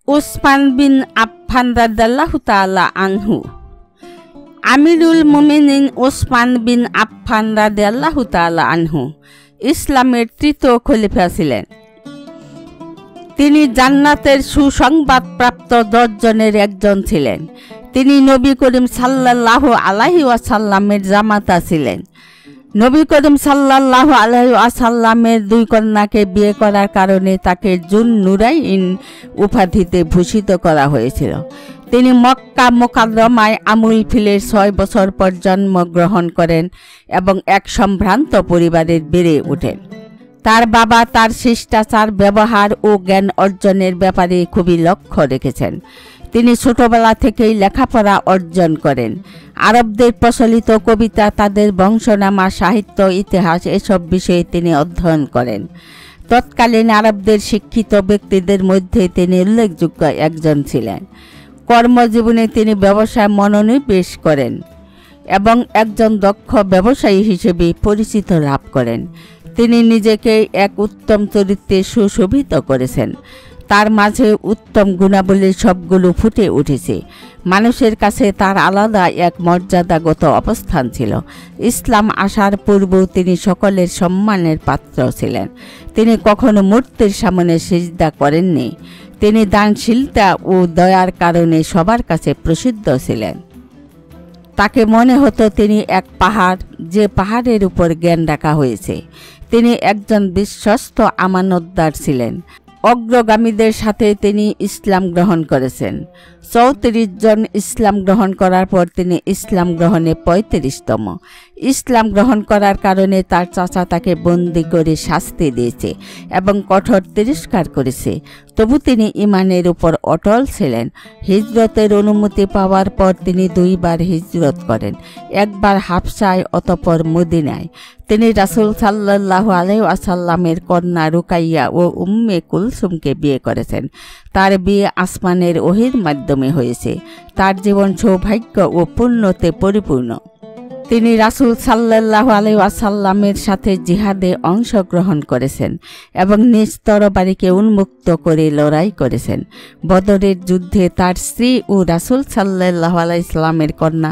উসমান বিন আফফান রাদিয়াল্লাহু তাআলা আনহু। আমিরুল মুমিনিন উসমান বিন আফফান রাদিয়াল্লাহু তাআলা আনহু ইসলামের তৃতীয় খলিফা ছিলেন। তিনি জান্নাতের সুসংবাদপ্রাপ্ত 10 জনের একজন ছিলেন। তিনি নবী করিম সাল্লাল্লাহু আলাইহি ওয়াসাল্লামের জামাতা ছিলেন। নবী করিম সাল্লাল্লাহু আলাইহি ওয়াসাল্লামের 2 কন্যাকে বিয়ে করার কারণে তাকে জুন নুরাইন উপাধিতে ভূষিত করা হয়েছিল। তিনি মক্কা মুকাররমায় আমুল ফিলের 6 বছর পর জন্মগ্রহণ করেন এবং এক সম্ভ্রান্ত পরিবারে বেড়ে ওঠেন। তার বাবা তার শিষ্টাচার, ব্যবহার ও জ্ঞান অর্জনের ব্যাপারে খুবই লক্ষ্য রেখেছেন। তিনি ছোটবেলা থেকেই লেখাপড়া অর্জন করেন। আরবদের প্রচলিত কবিতা, তাদের বংশনামা, সাহিত্য, ইতিহাস এসব বিষয়ে তিনি অধ্যয়ন করেন। তৎকালীন আরবদের শিক্ষিত ব্যক্তিদের মধ্যে তিনি উল্লেখযোগ্য একজন ছিলেন। কর্মজীবনে তিনি ব্যবসায় মনোনিবেশ করেন এবং একজন দক্ষ ব্যবসায়ী হিসেবে পরিচিতি লাভ করেন। তিনি নিজেকে এক উত্তম চরিত্রে সুশোভিত করেছেন। তার মাঝে উত্তম গুণাবলীর সবগুলো ফুটে উঠেছে। মানুষের কাছে তার আলাদা এক মর্যাদাগত অবস্থান ছিল। ইসলাম আসার পূর্বেও তিনি সকলের সম্মানের পাত্র ছিলেন। তিনি কখনো মূর্তির সামনে সিজদা করেননি। তিনি দানশীলতা ও দয়ার কারণে সবার কাছে প্রসিদ্ধ ছিলেন। তাকে মনে হতো তিনি এক পাহাড়, যে পাহাড়ের উপর জ্ঞান রাখা হয়েছে। তিনি একজন বিশ্বস্ত আমানতদার ছিলেন। অগ্রগামীদের সাথে তিনি ইসলাম গ্রহণ করেছেন। 34 জন ইসলাম গ্রহণ করার পর তিনি ইসলাম গ্রহণে 35তম। ইসলাম গ্রহণ করার কারণে তার চাচা তাকে বন্দী করে শাস্তি দিয়েছে এবং কঠোর তিরস্কার করেছে। তবু তিনি ঈমানের উপর অটল ছিলেন। হিজরতের অনুমতি পাওয়ার পর তিনি 2 বার হিজরত করেন, একবার হাবশায়, অতঃপর মদিনায়। তিনি রাসূল সাল্লাল্লাহু আলাইহি ওয়াসাল্লামের কন্যা রুকাইয়া ও উম্মে কুলসুমকে বিয়ে করেছেন। তার বিয়ে আসমানের ওহীর মাধ্যমে হয়েছে। তার জীবন সৌভাগ্য ও পুণ্যতে পরিপূর্ণ। তিনি রাসূল সাল্লাল্লাহু আলাইহি ওয়াসাল্লামের সাথে জিহাদে অংশগ্রহণ করেছেন এবং নিজ তরবারিকে উন্মুক্ত করে লড়াই করেছেন। বদরের যুদ্ধে তার স্ত্রী ও রাসূল সাল্লাল্লাহু আলাইহি সাল্লামের কন্যা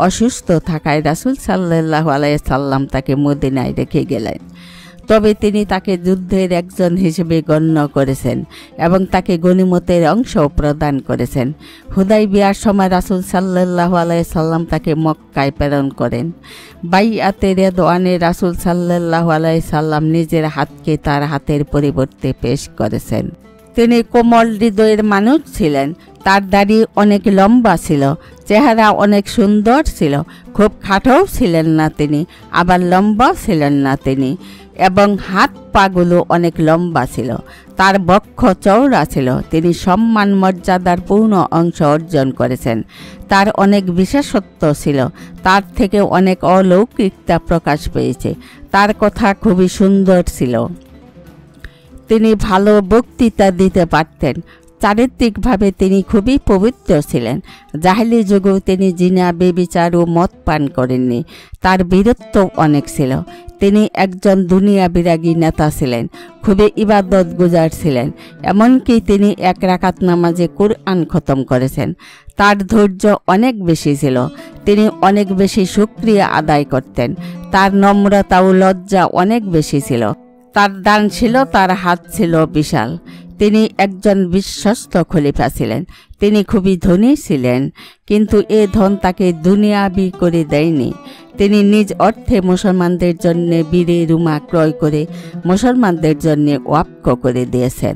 অসুস্থ থাকায় রাসূল সাল্লাল্লাহু আলাইহি সাল্লাম তাকে মদিনায় রেখে গেলেন। তবে তিনি তাকে যুদ্ধের একজন হিসেবে গণ্য করেছেন এবং তাকে গনিমতের অংশ প্রদান করেছেন। হুদাইবিয়ার সময় রাসূল সাল্লাল্লাহু আলাইহি সাল্লাম তাকে মক্কায় প্রেরণ করেন। বাইআতে রিদওয়ানে রাসূল সাল্লাল্লাহু আলাইহি সাল্লাম নিজের হাতকে তার হাতের পরিবর্তে পেশ করেছেন। তিনি কোমল হৃদয়ের মানুষ ছিলেন। তার দাড়ি অনেক লম্বা ছিল, চেহারা অনেক সুন্দর ছিল। খুব খাটোও ছিলেন না তিনি, আবার লম্বা ছিলেন না তিনি, এবং হাত পাগুলো অনেক লম্বা ছিল। তার বক্ষ চওড়া ছিল। তিনি সম্মান মর্যাদার পূর্ণ অংশ অর্জন করেছেন। তার অনেক বিশেষত্ব ছিল। তার থেকে অনেক অলৌকিকতা প্রকাশ পেয়েছে। তার কথা খুবই সুন্দর ছিল। তিনি ভালো বক্তৃতা দিতে পারতেন। চারিত্রিকভাবে তিনি খুবই পবিত্র ছিলেন। জাহেলি যুগেও তিনি জিনা, বেবিচার ও মদ পান করেননি। তার বীরত্ব অনেক ছিল। তিনি একজন দুনিয়া বিরাগী নেতা ছিলেন। খুবই ইবাদত গুজার ছিলেন। এমনকি তিনি 1 রাকাত নামাজে কুরআন খতম করেছেন। তার ধৈর্য অনেক বেশি ছিল। তিনি অনেক বেশি শুকরিয়া আদায় করতেন। তার নম্রতা ও লজ্জা অনেক বেশি ছিল। তার দানশীলতার হাত ছিল বিশাল। তিনি একজন বিশ্বস্ত খলিফা ছিলেন। তিনি খুবই ধনী ছিলেন, কিন্তু এ ধন তাকে দুনিয়াবি করে দেয়নি। তিনি নিজ অর্থে মুসলমানদের জন্য বীরে রুমা ক্রয় করে মুসলমানদের জন্য ওয়াকফ করে দিয়েছেন।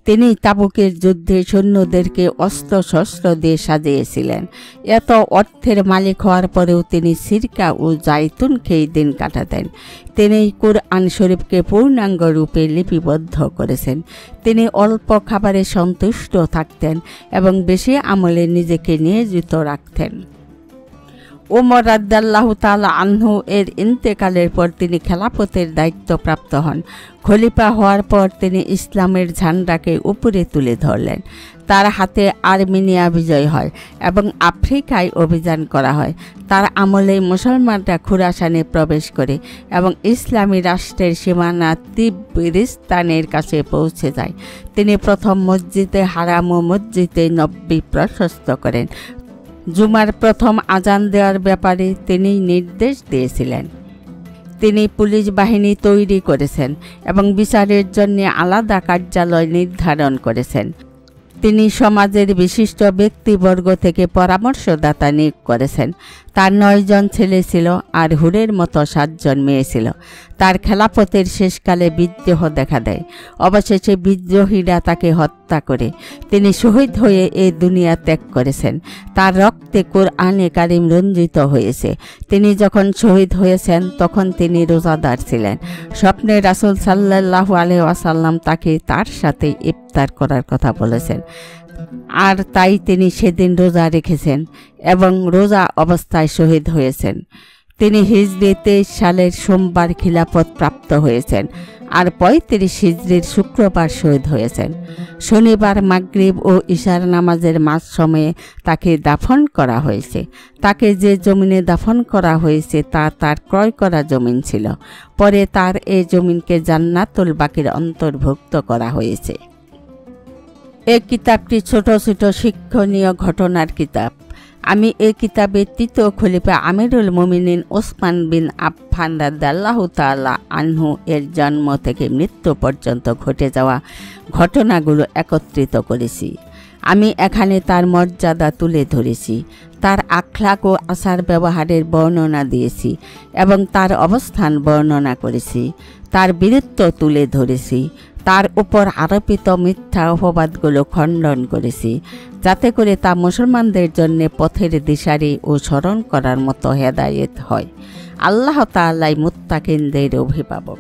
তিনি তাবুকের যুদ্ধে সৈন্যদেরকে অস্ত্র শস্ত্র দিয়ে সাজিয়েছিলেন। এত অর্থের মালিক হওয়ার পরেও তিনি সিরকা ও জাইতুন খেয়ে দিন কাটাতেন। তিনি কুরআন শরীফকে পূর্ণাঙ্গ রূপে লিপিবদ্ধ করেছেন। তিনি অল্প খাবারে সন্তুষ্ট থাকতেন এবং বেশি আমলে নিজেকে নিয়োজিত রাখতেন। ওমর রাদিয়াল্লাহু তাআলা আনহু এর ইন্তেকালের পর তিনি খেলাফতের দায়িত্বপ্রাপ্ত হন। খলিফা হওয়ার পর তিনি ইসলামের ঝান্ডাকে উপরে তুলে ধরলেন। তার হাতে আর্মেনিয়া বিজয় হয় এবং আফ্রিকায় অভিযান করা হয়। তার আমলে মুসলমানরা খুরাসানে প্রবেশ করে এবং ইসলামী রাষ্ট্রের সীমানা তিবরিস্তানের কাছে পৌঁছে যায়। তিনি প্রথম মসজিদে হারাম ও মসজিদে নববী প্রশস্ত করেন। জুমার প্রথম আজান দেওয়ার ব্যাপারে তিনি নির্দেশ দিয়েছিলেন। তিনি পুলিশ বাহিনী তৈরি করেছেন এবং বিচারের জন্য আলাদা কার্যালয় নির্ধারণ করেছেন। তিনি সমাজের বিশিষ্ট ব্যক্তিবর্গ থেকে পরামর্শদাতা নিয়োগ করেছেন। তার 9 জন ছেলে ছিল আর হুরের মতো 7 জন মেয়ে ছিল। তার খেলাফতের শেষকালে বিদ্রোহ দেখা দেয়। অবশেষে বিদ্রোহীরা তাকে হত্যা করে তিনি শহীদ হয়ে এই দুনিয়া ত্যাগ করেছেন। তার রক্তে কোরআনে কারিম রঞ্জিত হয়েছে। তিনি যখন শহীদ হয়েছেন তখন তিনি রোজাদার ছিলেন। স্বপ্নে রাসূল সাল্লাল্লাহু আলাইহি ওয়াসাল্লাম তাকে তার সাথে ইফতার করার কথা বলেছেন, আর তাই তিনি সেদিন রোজা রেখেছেন এবং রোজা অবস্থায় শহীদ হয়েছেন। তিনি হিজরি 23 সালের সোমবার খিলাফত প্রাপ্ত হয়েছেন আর 35 হিজরির শুক্রবার শহীদ হয়েছেন। শনিবার মাগরিব ও ইশার নামাজের মাঝ সময়ে তাকে দাফন করা হয়েছে। তাকে যে জমিনে দাফন করা হয়েছে তা তার ক্রয় করা জমিন ছিল। পরে তার এই জমিনকে জান্নাতুল বাকির অন্তর্ভুক্ত করা হয়েছে। এই কিতাবটি ছোট ছোট শিক্ষণীয় ঘটনার কিতাব। আমি এই কিতাবে তৃতীয় খলিফা আমিরুল মুমিনিন ওসমান বিন আফফান রাদিয়াল্লাহু তাআলা আনহু এর জন্ম থেকে মৃত্যু পর্যন্ত ঘটে যাওয়া ঘটনাগুলো একত্রিত করেছি। আমি এখানে তার মর্যাদা তুলে ধরেছি, তার আখলাক ও আচার ব্যবহারের বর্ণনা দিয়েছি এবং তার অবস্থান বর্ণনা করেছি। তার বীরত্ব তুলে ধরেছি। তার উপর আরোপিত মিথ্যা অপবাদগুলো খণ্ডন করেছি, যাতে করে তা মুসলমানদের জন্য পথের দিশারি ও স্মরণ করার মতো হেদায়েত হয়। আল্লাহ তাআলাই মুত্তাকিনদের অভিভাবক।